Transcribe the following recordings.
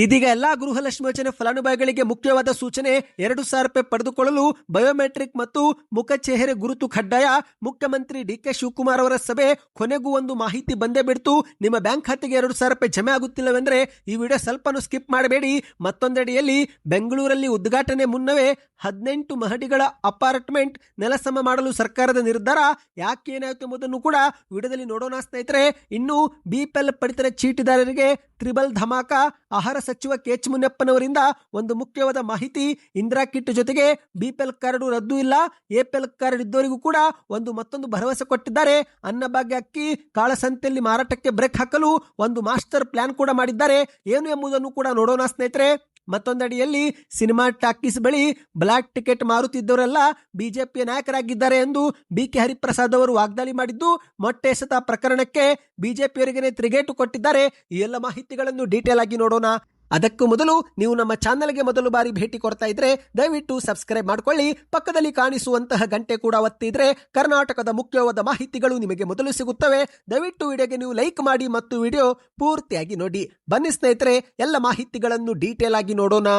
ಇದೀಗ ಎಲ್ಲಾ ಗೃಹಲಕ್ಷ್ಮಿ ಯೋಜನೆ ಫಲಾನುಭವಿಗಳಿಗೆ ಮುಖ್ಯವಾದ ಸೂಚನೆ. 2,000 ರೂಪಾಯಿ ಪಡೆದುಕೊಳ್ಳಲು ಬಯೋಮೆಟ್ರಿಕ್ ಮತ್ತು ಮುಖಚೆಹರೆ ಗುರುತು ಕಡ್ಡಾಯ. ಮುಖ್ಯಮಂತ್ರಿ ಡಿಕೆ ಶಿವಕುಮಾರ್ ಅವರ ಸಭೆ ಕೊನೆಗೂ ಒಂದು ಮಾಹಿತಿ ಬಂದೇ ಬಿಡ್ತು. ನಿಮ್ಮ ಬ್ಯಾಂಕ್ ಖಾತೆಗೆ 2,000 ರೂಪಾಯಿ ಜಮೆ ಆಗುತ್ತಿಲ್ಲವೆಂದ್ರೆ ಈ ವಿಡಿಯೋ ಸ್ವಲ್ಪನೂ ಸ್ಕಿಪ್ ಮಾಡಬೇಡಿ. ಮತ್ತೊಂದೆಡೆಯಲ್ಲಿ ಬೆಂಗಳೂರಲ್ಲಿ ಉದ್ಘಾಟನೆ ಮುನ್ನವೇ 18 ಮಹಡಿಗಳ ಅಪಾರ್ಟ್ಮೆಂಟ್ ನೆಲಸಮ ಮಾಡಲು ಸರ್ಕಾರದ ನಿರ್ಧಾರ. ಯಾಕೇನಾಯಿತು ಎಂಬುದನ್ನು ಕೂಡ ವಿಡಿಯೋದಲ್ಲಿ ನೋಡೋಣ ಸ್ನೇಹಿತರೆ. ಇನ್ನು ಬಿಪಿಎಲ್ ಪಡಿತರ ಚೀಟಿದಾರರಿಗೆ ತ್ರಿಬಲ್ ಧಮಾಕ. ಆಹಾರ ಸಚಿವ ಕೆಎಚ್ ಮುನಿಯಪ್ಪನವರಿಂದ ಒಂದು ಮುಖ್ಯವಾದ ಮಾಹಿತಿ. ಇಂದಿರಾ ಕಿಟ್ ಜೊತೆಗೆ ಬಿಪಿಎಲ್ ಕಾರ್ಡ್ ರದ್ದು ಇಲ್ಲ. ಎಪಿಎಲ್ ಕಾರ್ಡ್ ಇದ್ದವರಿಗೂ ಕೂಡ ಮತ್ತೊಂದು ಭರವಸೆ ಕೊಟ್ಟಿದ್ದಾರೆ. ಅನ್ನಭಾಗ್ಯ ಅಕ್ಕಿ ಕಾಳಸಂತೆಯಲ್ಲಿ ಮಾರಾಟಕ್ಕೆ ಬ್ರೇಕ್ ಹಾಕಲು ಒಂದು ಮಾಸ್ಟರ್ ಪ್ಲಾನ್ ಕೂಡ ಮಾಡಿದ್ದಾರೆ. ಏನು ಎಂಬುದನ್ನು ಕೂಡ ನೋಡೋಣ ಸ್ನೇಹಿತರೆ. ಮತ್ತೊಂದಡಿಯಲ್ಲಿ ಸಿನಿಮಾ ಟಾಕೀಸ್ ಬಳಿ ಬ್ಲಾಕ್ ಟಿಕೆಟ್ ಮಾರುತ್ತಿದ್ದವರೆಲ್ಲ ಬಿಜೆಪಿಯ ನಾಯಕರಾಗಿದ್ದಾರೆ ಎಂದು ಬಿಕೆ ಹರಿಪ್ರಸಾದ್ ಅವರು ವಾಗ್ದಾಳಿ ಮಾಡಿದ್ದು ಮೊಟ್ಟೆ ಎಸೆತ ಪ್ರಕರಣಕ್ಕೆ ಬಿಜೆಪಿಯವರಿಗೆ ತಿರುಗೇಟು ಕೊಟ್ಟಿದ್ದಾರೆ. ಈ ಎಲ್ಲ ಮಾಹಿತಿಗಳನ್ನು ಡೀಟೇಲ್ ಆಗಿ ನೋಡೋಣ. ಅದಕ್ಕೂ ಮೊದಲು ನೀವು ನಮ್ಮ ಚಾನೆಲ್ಗೆ ಮೊದಲು ಬಾರಿ ಭೇಟಿ ಕೊಡ್ತಾ ಇದ್ರೆ ದಯವಿಟ್ಟು ಸಬ್ಸ್ಕ್ರೈಬ್ ಮಾಡ್ಕೊಳ್ಳಿ. ಪಕ್ಕದಲ್ಲಿ ಕಾಣಿಸುವಂತಹ ಗಂಟೆ ಕೂಡ ಒತ್ತಿದ್ರೆ ಕರ್ನಾಟಕದ ಮುಖ್ಯವಾದ ಮಾಹಿತಿಗಳು ನಿಮಗೆ ಮೊದಲು ಸಿಗುತ್ತವೆ. ದಯವಿಟ್ಟು ವಿಡಿಯೋಗೆ ನೀವು ಲೈಕ್ ಮಾಡಿ ಮತ್ತು ವಿಡಿಯೋ ಪೂರ್ತಿಯಾಗಿ ನೋಡಿ. ಬನ್ನಿ ಸ್ನೇಹಿತರೆ, ಎಲ್ಲ ಮಾಹಿತಿಗಳನ್ನು ಡೀಟೇಲ್ ಆಗಿ ನೋಡೋಣ.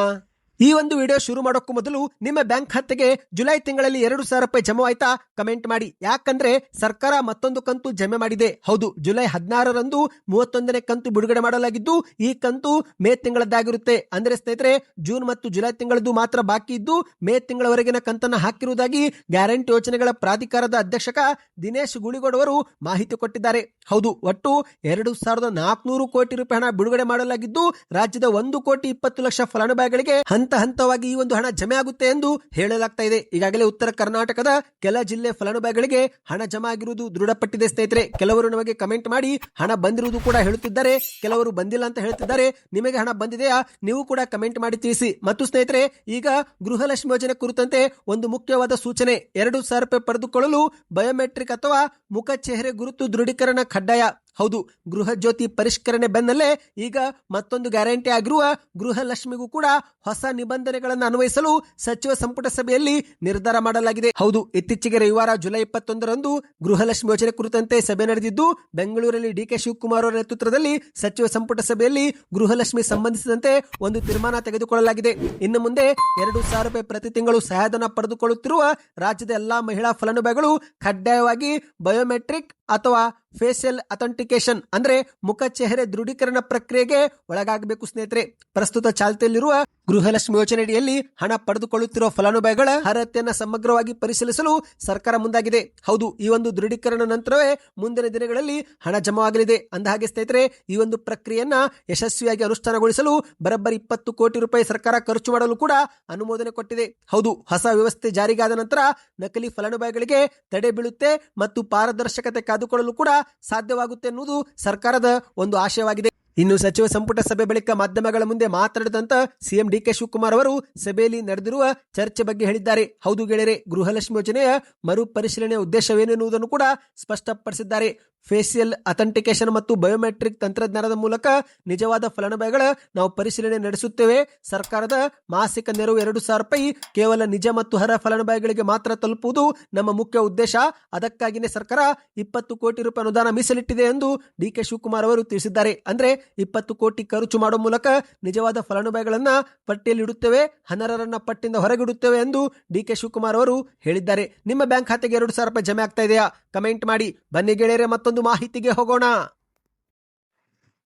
ಈ ಒಂದು ವಿಡಿಯೋ ಶುರು ಮಾಡೋಕ್ಕೂ ಮೊದಲು ನಿಮ್ಮ ಬ್ಯಾಂಕ್ ಖಾತೆಗೆ ಜುಲೈ ತಿಂಗಳಲ್ಲಿ 2,000 ರೂಪಾಯಿ ಜಮಾ ಆಯ್ತಾ ಕಮೆಂಟ್ ಮಾಡಿ. ಯಾಕಂದ್ರೆ ಸರ್ಕಾರ ಮತ್ತೊಂದು ಕಂತು ಜಮೆ ಮಾಡಿದೆ. ಹೌದು, ಜುಲೈ 16ರಂದು 31ನೇ ಕಂತು ಬಿಡುಗಡೆ ಮಾಡಲಾಗಿದ್ದು ಈ ಕಂತು ಮೇ ತಿಂಗಳದ್ದಾಗಿರುತ್ತೆ. ಅಂದ್ರೆ ಸ್ನೇಹಿತರೆ, ಜೂನ್ ಮತ್ತು ಜುಲೈ ತಿಂಗಳದ್ದು ಮಾತ್ರ ಬಾಕಿ ಇದ್ದು ಮೇ ತಿಂಗಳವರೆಗಿನ ಕಂತನ್ನ ಹಾಕಿರುವುದಾಗಿ ಗ್ಯಾರಂಟಿ ಯೋಜನೆಗಳ ಪ್ರಾಧಿಕಾರದ ಅಧ್ಯಕ್ಷಕ ದಿನೇಶ್ ಗುಳಿಗೋಡ್ ಅವರು ಮಾಹಿತಿ ಕೊಟ್ಟಿದ್ದಾರೆ. ಹೌದು, ಒಟ್ಟು 2,400 ಕೋಟಿ ರೂಪಾಯಿ ಹಣ ಬಿಡುಗಡೆ ಮಾಡಲಾಗಿದ್ದು ರಾಜ್ಯದ 1,20,00,000 ಫಲಾನುಭವಿಗಳಿಗೆ ಹಂತವಾಗಿ ಈ ಒಂದು ಹಣ ಜಮೆ ಆಗುತ್ತೆ ಎಂದು ಹೇಳಲಾಗ್ತಾ ಇದೆ. ಈಗಾಗಲೇ ಉತ್ತರ ಕರ್ನಾಟಕದ ಕೆಲ ಜಿಲ್ಲೆ ಫಲಾನುಭವಿಗಳಿಗೆ ಹಣ ಜಮಾ ಆಗಿರುವುದು ದೃಢಪಟ್ಟಿದೆ ಸ್ನೇಹಿತರೆ. ಕೆಲವರು ನಮಗೆ ಕಮೆಂಟ್ ಮಾಡಿ ಹಣ ಬಂದಿರುವುದು ಕೂಡ ಹೇಳುತ್ತಿದ್ದಾರೆ, ಕೆಲವರು ಬಂದಿಲ್ಲ ಅಂತ ಹೇಳ್ತಿದ್ದಾರೆ. ನಿಮಗೆ ಹಣ ಬಂದಿದೆಯಾ? ನೀವು ಕೂಡ ಕಮೆಂಟ್ ಮಾಡಿ ತಿಳಿಸಿ. ಮತ್ತು ಸ್ನೇಹಿತರೆ, ಈಗ ಗೃಹಲಕ್ಷ್ಮಿ ಯೋಜನೆ ಕುರಿತಂತೆ ಒಂದು ಮುಖ್ಯವಾದ ಸೂಚನೆ. 2,000 ರೂಪಾಯಿ ಪಡೆದುಕೊಳ್ಳಲು ಬಯೋಮೆಟ್ರಿಕ್ ಅಥವಾ ಮುಖ ಚೆಹರೆ ಗುರುತು ದೃಢೀಕರಣ ಕಡ್ಡಾಯ. ಹೌದು, ಗೃಹ ಜ್ಯೋತಿ ಪರಿಷ್ಕರಣೆ ಬೆನ್ನಲ್ಲೇ ಈಗ ಮತ್ತೊಂದು ಗ್ಯಾರಂಟಿ ಆಗಿರುವ ಗೃಹಲಕ್ಷ್ಮಿಗೂ ಕೂಡ ಹೊಸ ನಿಬಂಧನೆಗಳನ್ನು ಅನ್ವಯಿಸಲು ಸಚಿವ ಸಂಪುಟ ಸಭೆಯಲ್ಲಿ ನಿರ್ಧಾರ ಮಾಡಲಾಗಿದೆ. ಹೌದು, ಇತ್ತೀಚೆಗೆ ರವಿವಾರ ಜುಲೈ 21ರಂದು ಗೃಹಲಕ್ಷ್ಮಿ ಯೋಜನೆ ಕುರಿತಂತೆ ಸಭೆ ನಡೆದಿದ್ದು ಬೆಂಗಳೂರಲ್ಲಿ ಡಿಕೆ ಶಿವಕುಮಾರ್ ಅವರ ನೇತೃತ್ವದಲ್ಲಿ ಸಚಿವ ಸಂಪುಟ ಸಭೆಯಲ್ಲಿ ಗೃಹಲಕ್ಷ್ಮಿ ಸಂಬಂಧಿಸಿದಂತೆ ಒಂದು ತೀರ್ಮಾನ ತೆಗೆದುಕೊಳ್ಳಲಾಗಿದೆ. ಇನ್ನು ಮುಂದೆ 2,000 ರೂಪಾಯಿ ಪ್ರತಿ ತಿಂಗಳು ಸಹಾಯಧನ ಪಡೆದುಕೊಳ್ಳುತ್ತಿರುವ ರಾಜ್ಯದ ಎಲ್ಲಾ ಮಹಿಳಾ ಫಲಾನುಭವಿಗಳು ಕಡ್ಡಾಯವಾಗಿ ಬಯೋಮೆಟ್ರಿಕ್ ಅಥವಾ ಫೇಶಿಯಲ್ ಅಥೆಂಟಿಕೇಶನ್ ಅಂದ್ರೆ ಮುಖ ಚೆಹರೆ ದೃಢೀಕರಣ ಪ್ರಕ್ರಿಯೆಗೆ ಒಳಗಾಗಬೇಕು ಸ್ನೇಹಿತರೆ. ಪ್ರಸ್ತುತ ಚಾಲ್ತಿಯಲ್ಲಿರುವ ಗೃಹಲಕ್ಷ್ಮಿ ಯೋಜನೆಯಡಿಯಲ್ಲಿ ಹಣ ಪಡೆದುಕೊಳ್ಳುತ್ತಿರುವ ಫಲಾನುಭವಿಗಳ ಅರ್ಹತೆಯನ್ನು ಸಮಗ್ರವಾಗಿ ಪರಿಶೀಲಿಸಲು ಸರ್ಕಾರ ಮುಂದಾಗಿದೆ. ಹೌದು, ಈ ಒಂದು ದೃಢೀಕರಣ ನಂತರವೇ ಮುಂದಿನ ದಿನಗಳಲ್ಲಿ ಹಣ ಜಮಾವಾಗಲಿದೆ. ಅಂದಹಾಗೆ ಸ್ನೇಹಿತರೆ, ಈ ಒಂದು ಪ್ರಕ್ರಿಯೆಯನ್ನ ಯಶಸ್ವಿಯಾಗಿ ಅನುಷ್ಠಾನಗೊಳಿಸಲು ಬರೋಬ್ಬರಿ 20 ಕೋಟಿ ರೂಪಾಯಿ ಸರ್ಕಾರ ಖರ್ಚು ಮಾಡಲು ಕೂಡ ಅನುಮೋದನೆ ಕೊಟ್ಟಿದೆ. ಹೌದು, ಹೊಸ ವ್ಯವಸ್ಥೆ ಜಾರಿಗಾದ ನಂತರ ನಕಲಿ ಫಲಾನುಭವಿಗಳಿಗೆ ತಡೆ ಬೀಳುತ್ತೆ ಮತ್ತು ಪಾರದರ್ಶಕತೆ ಕಾದುಕೊಳ್ಳಲು ಕೂಡ ಸಾಧ್ಯವಾಗುತ್ತೆ ಎನ್ನುವುದು ಸರ್ಕಾರದ ಒಂದು ಆಶಯವಾಗಿದೆ. ಇನ್ನು ಸಚಿವ ಸಂಪುಟ ಸಭೆ ಬಳಿಕ ಮಾಧ್ಯಮಗಳ ಮುಂದೆ ಮಾತನಾಡಿದಂತ ಸಿಎಂ ಡಿಕೆ ಶಿವಕುಮಾರ್ ಅವರು ಸಭೆಯಲ್ಲಿ ನಡೆದಿರುವ ಚರ್ಚೆ ಬಗ್ಗೆ ಹೇಳಿದ್ದಾರೆ. ಹೌದು ಗೆಳೆಯರೆ, ಗೃಹಲಕ್ಷ್ಮಿ ಯೋಜನೆಯ ಮರು ಪರಿಶೀಲನೆಯ ಉದ್ದೇಶವೇನೆನ್ನುವುದನ್ನು ಕೂಡ ಸ್ಪಷ್ಟಪಡಿಸಿದ್ದಾರೆ. ಫೇಶಿಯಲ್ ಅಥೆಂಟಿಕೇಶನ್ ಮತ್ತು ಬಯೋಮೆಟ್ರಿಕ್ ತಂತ್ರಜ್ಞಾನದ ಮೂಲಕ ನಿಜವಾದ ಫಲಾನುಭವಿಗಳ ನಾವು ಪರಿಶೀಲನೆ ನಡೆಸುತ್ತೇವೆ. ಸರ್ಕಾರದ ಮಾಸಿಕ ನೆರವು 2,000 ರೂಪಾಯಿ ಕೇವಲ ನಿಜ ಮತ್ತು ಅರ್ಹ ಫಲಾನುಭವಿಗಳಿಗೆ ಮಾತ್ರ ತಲುಪುವುದು ನಮ್ಮ ಮುಖ್ಯ ಉದ್ದೇಶ. ಅದಕ್ಕಾಗಿಯೇ ಸರ್ಕಾರ 20 ಕೋಟಿ ರೂಪಾಯಿ ಅನುದಾನ ಮೀಸಲಿಟ್ಟಿದೆ ಎಂದು ಡಿಕೆ ಶಿವಕುಮಾರ್ ಅವರು ತಿಳಿಸಿದ್ದಾರೆ. ಅಂದ್ರೆ 20 ಕೋಟಿ ಖರ್ಚು ಮಾಡುವ ಮೂಲಕ ನಿಜವಾದ ಫಲಾನುಭವಿಗಳನ್ನ ಪಟ್ಟಿಯಲ್ಲಿ ಇಡುತ್ತೇವೆ, ಅನರ್ಹರನ್ನ ಪಟ್ಟಿಯಿಂದ ಹೊರಗಿಡುತ್ತೇವೆ ಎಂದು ಡಿಕೆ ಶಿವಕುಮಾರ್ ಅವರು ಹೇಳಿದ್ದಾರೆ. ನಿಮ್ಮ ಬ್ಯಾಂಕ್ ಖಾತೆಗೆ 2,000 ರೂಪಾಯಿ ಜಮೆ ಆಗ್ತಾ ಇದೆಯಾ? ಕಮೆಂಟ್ ಮಾಡಿ. ಬನ್ನಿ ಗೆಳೆಯರೆ, ಮತ್ತೊಂದು ಮಾಹಿತಿಗೆ ಹೋಗೋಣ.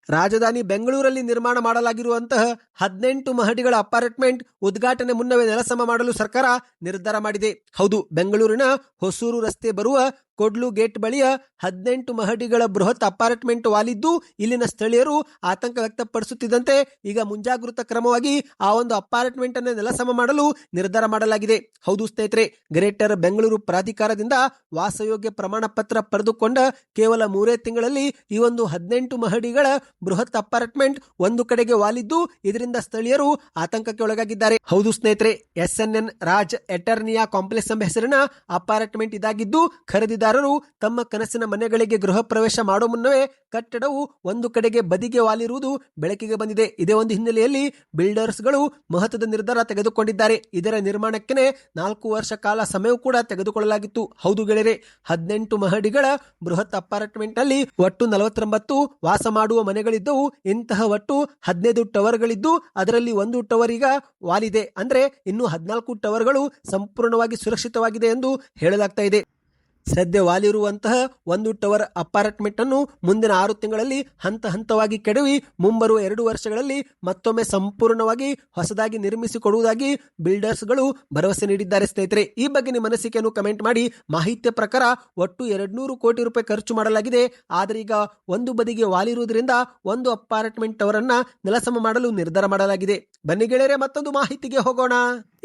ರಾಜಧಾನಿ ಬೆಂಗಳೂರಲ್ಲಿ ನಿರ್ಮಾಣ ಮಾಡಲಾಗಿರುವಂತಹ 18 ಮಹಡಿಗಳ ಅಪಾರ್ಟ್ಮೆಂಟ್ ಉದ್ಘಾಟನೆ ಮುನ್ನವೇ ನೆಲಸಮ ಮಾಡಲು ಸರ್ಕಾರ ನಿರ್ಧಾರ ಮಾಡಿದೆ. ಹೌದು, ಬೆಂಗಳೂರಿನ ಹೊಸೂರು ರಸ್ತೆ ಬರುವ ಕೊಡ್ಲು ಗೇಟ್ ಬಳಿಯ 18 ಮಹಡಿಗಳ ಬೃಹತ್ ಅಪಾರ್ಟ್ಮೆಂಟ್ ವಾಲಿದ್ದು ಇಲ್ಲಿನ ಸ್ಥಳೀಯರು ಆತಂಕ ವ್ಯಕ್ತಪಡಿಸುತ್ತಿದ್ದಂತೆ ಈಗ ಮುಂಜಾಗೃತಾ ಕ್ರಮವಾಗಿ ಆ ಒಂದು ಅಪಾರ್ಟ್ಮೆಂಟ್ ಅನ್ನು ನೆಲಸಮ ಮಾಡಲು ನಿರ್ಧಾರ ಮಾಡಲಾಗಿದೆ. ಹೌದು ಸ್ನೇಹಿತರೆ, ಗ್ರೇಟರ್ ಬೆಂಗಳೂರು ಪ್ರಾಧಿಕಾರದಿಂದ ವಾಸಯೋಗ್ಯ ಪ್ರಮಾಣ ಪತ್ರ ಪಡೆದುಕೊಂಡ ಕೇವಲ 3 ತಿಂಗಳಲ್ಲಿ ಈ ಒಂದು 18 ಮಹಡಿಗಳ ಬೃಹತ್ ಅಪಾರ್ಟ್ಮೆಂಟ್ ಒಂದು ಕಡೆಗೆ ವಾಲಿದ್ದು ಇದರಿಂದ ಸ್ಥಳೀಯರು ಆತಂಕಕ್ಕೆ ಒಳಗಾಗಿದ್ದಾರೆ. ಹೌದು ಸ್ನೇಹಿತರೆ, SNN ರಾಜ್ ಎಟರ್ನಿಯಾ ಕಾಂಪ್ಲೆಕ್ಸ್ ಎಂಬ ಹೆಸರಿನ ಅಪಾರ್ಟ್ಮೆಂಟ್ ಇದಾಗಿದ್ದು ಖರೀದಿದಾರ ಗುತ್ತಿಗೆದಾರರು ತಮ್ಮ ಕನಸಿನ ಮನೆಗಳಿಗೆ ಗೃಹ ಪ್ರವೇಶ ಮಾಡೋ ಮುನ್ನವೇ ಕಟ್ಟಡವು ಒಂದು ಕಡೆಗೆ ಬದಿಗೆ ವಾಲಿರುವುದು ಬೆಳಕಿಗೆ ಬಂದಿದೆ. ಇದೇ ಒಂದು ಹಿನ್ನೆಲೆಯಲ್ಲಿ ಬಿಲ್ಡರ್ಸ್ಗಳು ಮಹತ್ವದ ನಿರ್ಧಾರ ತೆಗೆದುಕೊಂಡಿದ್ದಾರೆ. ಇದರ ನಿರ್ಮಾಣಕ್ಕೆ 4 ವರ್ಷ ಕಾಲ ಸಮಯವೂ ಕೂಡ ತೆಗೆದುಕೊಳ್ಳಲಾಗಿತ್ತು. ಹೌದು ಗೆಳೆಯರೆ, 18 ಮಹಡಿಗಳ ಬೃಹತ್ ಅಪಾರ್ಟ್ಮೆಂಟ್ ನಲ್ಲಿ ಒಟ್ಟು 49 ವಾಸ ಮಾಡುವ ಮನೆಗಳಿದ್ದವು. ಇಂತಹ ಒಟ್ಟು 15 ಟವರ್ಗಳಿದ್ದು ಅದರಲ್ಲಿ ಒಂದು ಟವರ್ ಈಗ ವಾಲಿದೆ. ಅಂದ್ರೆ ಇನ್ನು 14 ಟವರ್ಗಳು ಸಂಪೂರ್ಣವಾಗಿ ಸುರಕ್ಷಿತವಾಗಿದೆ ಎಂದು ಹೇಳಲಾಗ್ತಾ ಇದೆ. ಸದ್ಯ ವಾಲಿರುವಂತಹ ಒಂದು ಟವರ್ ಅಪಾರ್ಟ್ಮೆಂಟ್ ಅನ್ನು ಮುಂದಿನ 6 ತಿಂಗಳಲ್ಲಿ ಹಂತ ಹಂತವಾಗಿ ಕೆಡವಿ ಮುಂಬರುವ 2 ವರ್ಷಗಳಲ್ಲಿ ಮತ್ತೊಮ್ಮೆ ಸಂಪೂರ್ಣವಾಗಿ ಹೊಸದಾಗಿ ನಿರ್ಮಿಸಿಕೊಡುವುದಾಗಿ ಬಿಲ್ಡರ್ಸ್ಗಳು ಭರವಸೆ ನೀಡಿದ್ದಾರೆ. ಸ್ನೇಹಿತರೆ, ಈ ಬಗ್ಗೆ ನಿಮ್ಮ ಅನಿಸಿಕೆಯನ್ನು ಕಮೆಂಟ್ ಮಾಡಿ. ಮಾಹಿತಿಯ ಪ್ರಕಾರ ಒಟ್ಟು 200 ಕೋಟಿ ರೂಪಾಯಿ ಖರ್ಚು ಮಾಡಲಾಗಿದೆ. ಆದರೆ ಈಗ ಒಂದು ಬದಿಗೆ ವಾಲಿರುವುದರಿಂದ ಒಂದು ಅಪಾರ್ಟ್ಮೆಂಟ್ ಟವರ್ ಅನ್ನ ನೆಲಸಮ ಮಾಡಲು ನಿರ್ಧಾರ ಮಾಡಲಾಗಿದೆ. ಬನ್ನಿ ಗೆಳೆಯರೆ, ಮತ್ತೊಂದು ಮಾಹಿತಿಗೆ ಹೋಗೋಣ.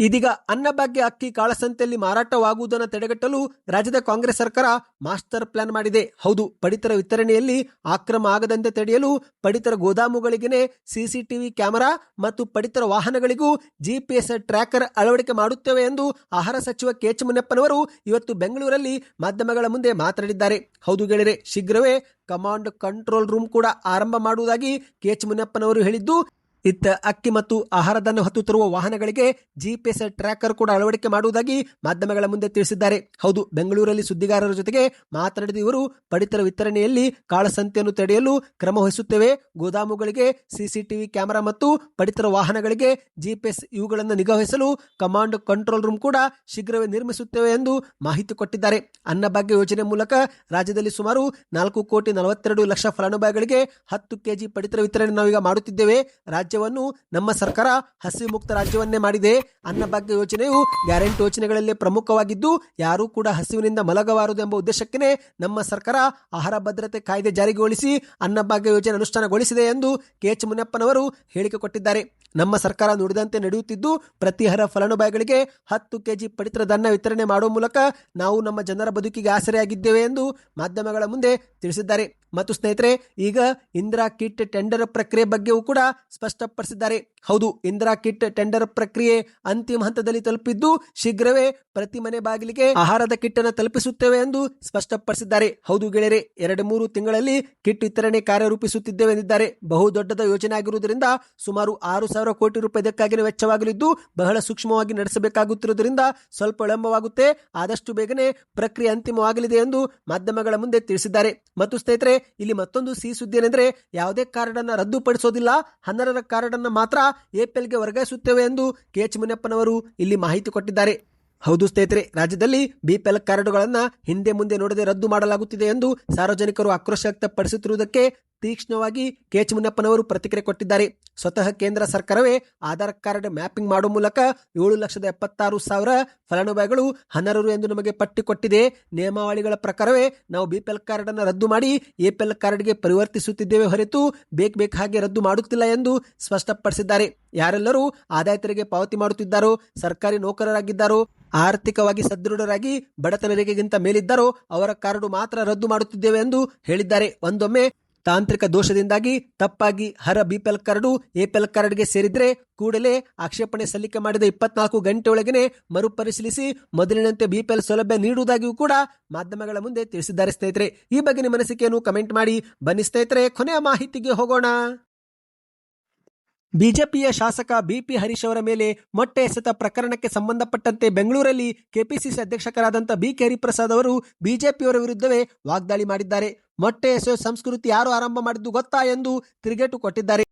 ಇದೀಗ ಅನ್ನಭಾಗ್ಯ ಅಕ್ಕಿ ಕಾಳಸಂತೆಯಲ್ಲಿ ಮಾರಾಟವಾಗುವುದನ್ನು ತಡೆಗಟ್ಟಲು ರಾಜ್ಯದ ಕಾಂಗ್ರೆಸ್ ಸರ್ಕಾರ ಮಾಸ್ಟರ್ ಪ್ಲಾನ್ ಮಾಡಿದೆ. ಹೌದು, ಪಡಿತರ ವಿತರಣೆಯಲ್ಲಿ ಅಕ್ರಮ ಆಗದಂತೆ ತಡೆಯಲು ಪಡಿತರ ಗೋದಾಮುಗಳಿಗೇನೆ ಸಿಸಿಟಿವಿ ಕ್ಯಾಮೆರಾ ಮತ್ತು ಪಡಿತರ ವಾಹನಗಳಿಗೂ GPS ಟ್ರ್ಯಾಕರ್ ಅಳವಡಿಕೆ ಮಾಡುತ್ತೇವೆ ಎಂದು ಆಹಾರ ಸಚಿವ ಕೆ.ಎಚ್. ಮುನಿಯಪ್ಪನವರು ಇವತ್ತು ಬೆಂಗಳೂರಲ್ಲಿ ಮಾಧ್ಯಮಗಳ ಮುಂದೆ ಮಾತನಾಡಿದ್ದಾರೆ. ಹೌದು ಗೆಳೆಯರೆ, ಶೀಘ್ರವೇ ಕಮಾಂಡ್ ಕಂಟ್ರೋಲ್ ರೂಮ್ ಕೂಡ ಆರಂಭ ಮಾಡುವುದಾಗಿ ಕೆ.ಎಚ್. ಮುನಿಯಪ್ಪನವರು ಹೇಳಿದ್ದು, ಇತ್ತ ಅಕ್ಕಿ ಮತ್ತು ಆಹಾರಧಾನ್ಯ ಹೊತ್ತು ತರುವ ವಾಹನಗಳಿಗೆ GPS ಟ್ರ್ಯಾಕರ್ ಕೂಡ ಅಳವಡಿಕೆ ಮಾಡುವುದಾಗಿ ಮಾಧ್ಯಮಗಳ ಮುಂದೆ ತಿಳಿಸಿದ್ದಾರೆ. ಹೌದು, ಬೆಂಗಳೂರಲ್ಲಿ ಸುದ್ದಿಗಾರರ ಜೊತೆಗೆ ಮಾತನಾಡಿದ ಇವರು, ಪಡಿತರ ವಿತರಣೆಯಲ್ಲಿ ಕಾಳಸಂತೆಯನ್ನು ತಡೆಯಲು ಕ್ರಮ ವಹಿಸುತ್ತೇವೆ. ಗೋದಾಮುಗಳಿಗೆ ಸಿಸಿಟಿವಿ ಕ್ಯಾಮೆರಾ ಮತ್ತು ಪಡಿತರ ವಾಹನಗಳಿಗೆ GPS ಇವುಗಳನ್ನು ನಿಗಾವಹಿಸಲು ಕಮಾಂಡ್ ಕಂಟ್ರೋಲ್ ರೂಮ್ ಕೂಡ ಶೀಘ್ರವೇ ನಿರ್ಮಿಸುತ್ತೇವೆ ಎಂದು ಮಾಹಿತಿ ಕೊಟ್ಟಿದ್ದಾರೆ. ಅನ್ನಭಾಗ್ಯ ಯೋಜನೆ ಮೂಲಕ ರಾಜ್ಯದಲ್ಲಿ ಸುಮಾರು 4,42,00,000 ಫಲಾನುಭವಿಗಳಿಗೆ 10 kg ಪಡಿತರ ವಿತರಣೆ ನಾವೀಗ ಮಾಡುತ್ತಿದ್ದೇವೆ. ರಾಜ್ಯವನ್ನು ನಮ್ಮ ಸರ್ಕಾರ ಹಸಿವು ಮುಕ್ತ ರಾಜ್ಯವನ್ನೇ ಮಾಡಿದೆ. ಅನ್ನಭಾಗ್ಯ ಯೋಜನೆಯು ಗ್ಯಾರಂಟಿ ಯೋಜನೆಗಳಲ್ಲಿ ಪ್ರಮುಖವಾಗಿದ್ದು, ಯಾರೂ ಕೂಡ ಹಸಿವಿನಿಂದ ಮಲಗಬಾರದು ಎಂಬ ಉದ್ದೇಶಕ್ಕೆ ನಮ್ಮ ಸರ್ಕಾರ ಆಹಾರ ಭದ್ರತೆ ಕಾಯ್ದೆ ಜಾರಿಗೊಳಿಸಿ ಅನ್ನಭಾಗ್ಯ ಯೋಜನೆ ಅನುಷ್ಠಾನಗೊಳಿಸಿದೆ ಎಂದು ಕೆ.ಎಚ್. ಮುನಿಯಪ್ಪನವರು ಹೇಳಿಕೆ ಕೊಟ್ಟಿದ್ದಾರೆ. ನಮ್ಮ ಸರ್ಕಾರ ನುಡಿದಂತೆ ನಡೆಯುತ್ತಿದ್ದು, ಪ್ರತಿ ಅರ್ಹ ಫಲಾನುಭವಿಗಳಿಗೆ 10 kg ಪಡಿತರ ಧಾನ್ಯ ವಿತರಣೆ ಮಾಡುವ ಮೂಲಕ ನಾವು ನಮ್ಮ ಜನರ ಬದುಕಿಗೆ ಆಸರೆಯಾಗಿದ್ದೇವೆ ಎಂದು ಮಾಧ್ಯಮಗಳ ಮುಂದೆ ತಿಳಿಸಿದ್ದಾರೆ. ಮತ್ತು ಸ್ನೇಹಿತರೆ, ಈಗ ಇಂದಿರಾ ಕಿಟ್ ಟೆಂಡರ್ ಪ್ರಕ್ರಿಯೆ ಬಗ್ಗೆಯೂ ಕೂಡ ಸ್ಪಷ್ಟಪಡಿಸಿದ್ದಾರೆ. ಹೌದು, ಇಂದಿರಾ ಕಿಟ್ ಟೆಂಡರ್ ಪ್ರಕ್ರಿಯೆ ಅಂತಿಮ ಹಂತದಲ್ಲಿ ತಲುಪಿದ್ದು, ಶೀಘ್ರವೇ ಪ್ರತಿ ಮನೆ ಬಾಗಿಲಿಗೆ ಆಹಾರದ ಕಿಟ್ ಅನ್ನು ತಲುಪಿಸುತ್ತೇವೆ ಎಂದು ಸ್ಪಷ್ಟಪಡಿಸಿದ್ದಾರೆ. ಹೌದು ಗೆಳೆಯರೆ, 2-3 ತಿಂಗಳಲ್ಲಿ ಕಿಟ್ ವಿತರಣೆ ಕಾರ್ಯ ರೂಪಿಸುತ್ತಿದ್ದೇವೆ ಎಂದಿದ್ದಾರೆ. ಬಹುದೊಡ್ಡದ ಯೋಜನೆ ಆಗಿರುವುದರಿಂದ ಸುಮಾರು 6,000 ಕೋಟಿ ರೂಪಾಯಿ ಇದಕ್ಕಾಗಿ ವೆಚ್ಚವಾಗಲಿದ್ದು, ಬಹಳ ಸೂಕ್ಷ್ಮವಾಗಿ ನಡೆಸಬೇಕಾಗುತ್ತಿರುವುದರಿಂದ ಸ್ವಲ್ಪ ವಿಳಂಬವಾಗುತ್ತೆ. ಆದಷ್ಟು ಬೇಗನೆ ಪ್ರಕ್ರಿಯೆ ಅಂತಿಮವಾಗಲಿದೆ ಎಂದು ಮಾಧ್ಯಮಗಳ ಮುಂದೆ ತಿಳಿಸಿದ್ದಾರೆ. ಮತ್ತು ಸ್ನೇಹಿತರೆ, ಇಲ್ಲಿ ಮತ್ತೊಂದು ಸಿಹಿ ಸುದ್ದಿ ಏನೆಂದರೆ, ಯಾವುದೇ ಕಾರ್ಡ್ ಅನ್ನು ರದ್ದುಪಡಿಸೋದಿಲ್ಲ, 10ರ ಕಾರ್ಡ್ ಅನ್ನು ಮಾತ್ರ ಏಪ್ರಿಲ್ಗೆ ವರ್ಗಾಯಿಸುತ್ತೇವೆ ಎಂದು ಕೆ.ಎಚ್. ಮುನಿಯಪ್ಪನವರು ಇಲ್ಲಿ ಮಾಹಿತಿ ಕೊಟ್ಟಿದ್ದಾರೆ. ಹೌದು ಸ್ನೇಹಿತರೆ, ರಾಜ್ಯದಲ್ಲಿ BPL ಕಾರ್ಡುಗಳನ್ನು ಹಿಂದೆ ಮುಂದೆ ನೋಡದೆ ರದ್ದು ಮಾಡಲಾಗುತ್ತಿದೆ ಎಂದು ಸಾರ್ವಜನಿಕರು ಆಕ್ರೋಶ ವ್ಯಕ್ತಪಡಿಸುತ್ತಿರುವುದಕ್ಕೆ ತೀಕ್ಷ್ಣವಾಗಿ ಕೆ.ಎಚ್. ಮುನಿಯಪ್ಪನವರು ಪ್ರತಿಕ್ರಿಯೆ ಕೊಟ್ಟಿದ್ದಾರೆ. ಸ್ವತಃ ಕೇಂದ್ರ ಸರ್ಕಾರವೇ ಆಧಾರ್ ಕಾರ್ಡ್ ಮ್ಯಾಪಿಂಗ್ ಮಾಡುವ ಮೂಲಕ 7,76,000 ಫಲಾನುಭವಿಗಳು ಅನರ್ಹರು ಎಂದು ನಮಗೆ ಪಟ್ಟಿ ಕೊಟ್ಟಿದೆ. ನಿಯಮಾವಳಿಗಳ ಪ್ರಕಾರವೇ ನಾವು BPL ಕಾರ್ಡ್ ಅನ್ನು ರದ್ದು ಮಾಡಿ APL ಕಾರ್ಡ್ಗೆ ಪರಿವರ್ತಿಸುತ್ತಿದ್ದೇವೆ ಹೊರತು ಬೇಕು ಹಾಗೆ ರದ್ದು ಮಾಡುತ್ತಿಲ್ಲ ಎಂದು ಸ್ಪಷ್ಟಪಡಿಸಿದ್ದಾರೆ. ಯಾರೆಲ್ಲರೂ ಆದಾಯ ತೆರಿಗೆ ಪಾವತಿ ಮಾಡುತ್ತಿದ್ದಾರೋ, ಸರ್ಕಾರಿ ನೌಕರರಾಗಿದ್ದಾರೋ, ಆರ್ಥಿಕವಾಗಿ ಸದೃಢರಾಗಿ ಬಡತನ ರೇಖೆಗಿಂತ ಮೇಲಿದ್ದಾರೋ ಅವರ ಕಾರ್ಡು ಮಾತ್ರ ರದ್ದು ಮಾಡುತ್ತಿದ್ದೇವೆ ಎಂದು ಹೇಳಿದ್ದಾರೆ. ಒಂದೊಮ್ಮೆ ತಾಂತ್ರಿಕ ದೋಷದಿಂದಾಗಿ ತಪ್ಪಾಗಿ ಹರ BPL ಕಾರ್ಡು APL ಕಾರ್ಡ್ಗೆ ಸೇರಿದ್ರೆ ಕೂಡಲೇ ಆಕ್ಷೇಪಣೆ ಸಲ್ಲಿಕೆ ಮಾಡಿದ 24 ಗಂಟೆ ಒಳಗನೆ ಮರುಪರಿಶೀಲಿಸಿ ಮೊದಲಿನಂತೆ BPL ಸೌಲಭ್ಯ ನೀಡುವುದಾಗಿಯೂ ಕೂಡ ಮಾಧ್ಯಮಗಳ ಮುಂದೆ ತಿಳಿಸಿದ್ದಾರೆ. ಸ್ನೇಹಿತರೆ, ಈ ಬಗ್ಗೆ ನಿಮ್ಮ ಅನಿಸಿಕೆಯನ್ನು ಕಮೆಂಟ್ ಮಾಡಿ. ಬನ್ನಿ ಸ್ನೇಹಿತರೆ, ಕೊನೆಯ ಮಾಹಿತಿಗೆ ಹೋಗೋಣ. ಬಿಜೆಪಿಯ ಶಾಸಕ BP ಹರೀಶ್ ಅವರ ಮೇಲೆ ಮೊಟ್ಟೆ ಎಸೆತ ಪ್ರಕರಣಕ್ಕೆ ಸಂಬಂಧಪಟ್ಟಂತೆ ಬೆಂಗಳೂರಲ್ಲಿ ಕೆಪಿಸಿಸಿ ಅಧ್ಯಕ್ಷರಾದಂಥ BK ಹರಿಪ್ರಸಾದ್ ಅವರು ಬಿಜೆಪಿಯವರ ವಿರುದ್ಧವೇ ವಾಗ್ದಾಳಿ ಮಾಡಿದ್ದಾರೆ. ಮೊಟ್ಟೆ ಎಸೆಯುವ ಸಂಸ್ಕೃತಿ ಯಾರು ಆರಂಭ ಮಾಡಿದ್ದು ಗೊತ್ತಾ ಎಂದು ತಿರುಗೇಟು ಕೊಟ್ಟಿದ್ದಾರೆ.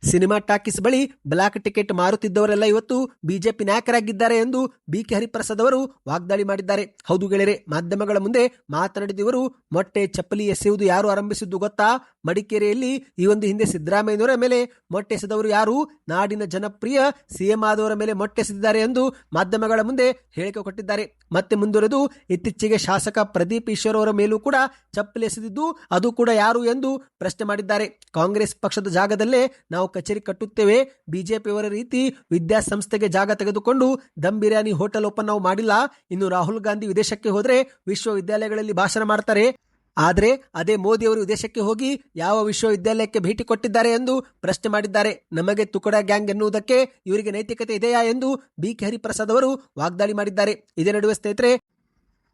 ಸಿನಿಮಾ ಟಾಕೀಸ್ ಬಳಿ ಬ್ಲಾಕ್ ಟಿಕೆಟ್ ಮಾರುತ್ತಿದ್ದವರೆಲ್ಲ ಇವತ್ತು ಬಿಜೆಪಿ ನಾಯಕರಾಗಿದ್ದಾರೆ ಎಂದು BK ಹರಿಪ್ರಸಾದ್ ಅವರು ವಾಗ್ದಾಳಿ ಮಾಡಿದ್ದಾರೆ. ಹೌದು ಗೆಳೆಯರೆ, ಮಾಧ್ಯಮಗಳ ಮುಂದೆ ಮಾತನಾಡಿದ ಇವರು, ಮೊಟ್ಟೆ ಚಪ್ಪಲಿ ಎಸೆಯುವುದು ಯಾರು ಆರಂಭಿಸಿದ್ದು ಗೊತ್ತಾ? ಮಡಿಕೇರಿಯಲ್ಲಿ ಈ ಒಂದು ಹಿಂದೆ ಸಿದ್ದರಾಮಯ್ಯನವರ ಮೇಲೆ ಮೊಟ್ಟೆ ಎಸೆದವರು ಯಾರು? ನಾಡಿನ ಜನಪ್ರಿಯ CM ಆದವರ ಮೇಲೆ ಮೊಟ್ಟೆ ಎಸೆದಿದ್ದಾರೆ ಎಂದು ಮಾಧ್ಯಮಗಳ ಮುಂದೆ ಹೇಳಿಕೆ ಕೊಟ್ಟಿದ್ದಾರೆ. ಮತ್ತೆ ಮುಂದುವರೆದು, ಇತ್ತೀಚೆಗೆ ಶಾಸಕ ಪ್ರದೀಪ್ ಈಶ್ವರ್ ಅವರ ಮೇಲೂ ಕೂಡ ಚಪ್ಪಲಿ ಎಸೆದಿದ್ದು ಅದು ಕೂಡ ಯಾರು ಎಂದು ಪ್ರಶ್ನೆ ಮಾಡಿದ್ದಾರೆ. ಕಾಂಗ್ರೆಸ್ ಪಕ್ಷದ ಜಾಗದಲ್ಲೇ ನಾವು ಕಚೇರಿ ಕಟ್ಟುತ್ತೇವೆ. ಬಿಜೆಪಿಯವರ ರೀತಿ ವಿದ್ಯಾಸಂಸ್ಥೆಗೆ ಜಾಗ ತೆಗೆದುಕೊಂಡು ದಮ್ ಬಿರಿಯಾನಿ ಹೋಟೆಲ್ ಓಪನ್ ನಾವು ಮಾಡಿಲ್ಲ. ಇನ್ನು ರಾಹುಲ್ ಗಾಂಧಿ ವಿದೇಶಕ್ಕೆ ಹೋದ್ರೆ ವಿಶ್ವವಿದ್ಯಾಲಯಗಳಲ್ಲಿ ಭಾಷಣ ಮಾಡ್ತಾರೆ. ಆದರೆ ಅದೇ ಮೋದಿ ಅವರು ವಿದೇಶಕ್ಕೆ ಹೋಗಿ ಯಾವ ವಿಶ್ವವಿದ್ಯಾಲಯಕ್ಕೆ ಭೇಟಿ ಕೊಟ್ಟಿದ್ದಾರೆ ಎಂದು ಪ್ರಶ್ನೆ ಮಾಡಿದ್ದಾರೆ. ನಮಗೆ ತುಕಡ ಗ್ಯಾಂಗ್ ಎನ್ನುವುದಕ್ಕೆ ಇವರಿಗೆ ನೈತಿಕತೆ ಇದೆಯಾ ಎಂದು BK ಹರಿಪ್ರಸಾದ್ ಅವರು ವಾಗ್ದಾಳಿ ಮಾಡಿದ್ದಾರೆ. ಇದೇ ನಡುವೆ ಸ್ನೇಹಿತರೆ,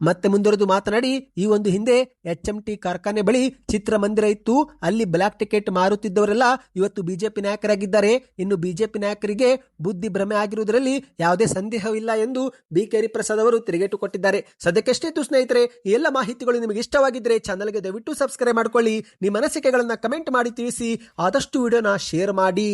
ಮತ್ತೆ ಮುಂದುವರೆದು ಮಾತನಾಡಿ, ಈ ಒಂದು ಹಿಂದೆ HMT ಕಾರ್ಖಾನೆ ಬಳಿ ಚಿತ್ರಮಂದಿರ ಇತ್ತು, ಅಲ್ಲಿ ಬ್ಲಾಕ್ ಟಿಕೆಟ್ ಮಾರುತ್ತಿದ್ದವರೆಲ್ಲ ಇವತ್ತು ಬಿಜೆಪಿ ನಾಯಕರಾಗಿದ್ದಾರೆ. ಇನ್ನು ಬಿಜೆಪಿ ನಾಯಕರಿಗೆ ಬುದ್ಧಿ ಭ್ರಮೆ ಆಗಿರುವುದರಲ್ಲಿ ಯಾವುದೇ ಸಂದೇಹವಿಲ್ಲ ಎಂದು BK ಹರಿಪ್ರಸಾದ್ ಅವರು ತಿರುಗೇಟು ಕೊಟ್ಟಿದ್ದಾರೆ. ಸದ್ಯಕ್ಕೆ ಇತ್ತು ಸ್ನೇಹಿತರೆ. ಈ ಎಲ್ಲ ಮಾಹಿತಿಗಳು ನಿಮಗೆ ಇಷ್ಟವಾಗಿದ್ದರೆ ಚಾನಲ್ಗೆ ದಯವಿಟ್ಟು ಸಬ್ಸ್ಕ್ರೈಬ್ ಮಾಡ್ಕೊಳ್ಳಿ. ನಿಮ್ಮ ಅನಿಸಿಕೆಗಳನ್ನ ಕಮೆಂಟ್ ಮಾಡಿ ತಿಳಿಸಿ. ಆದಷ್ಟು ವಿಡಿಯೋನ ಶೇರ್ ಮಾಡಿ.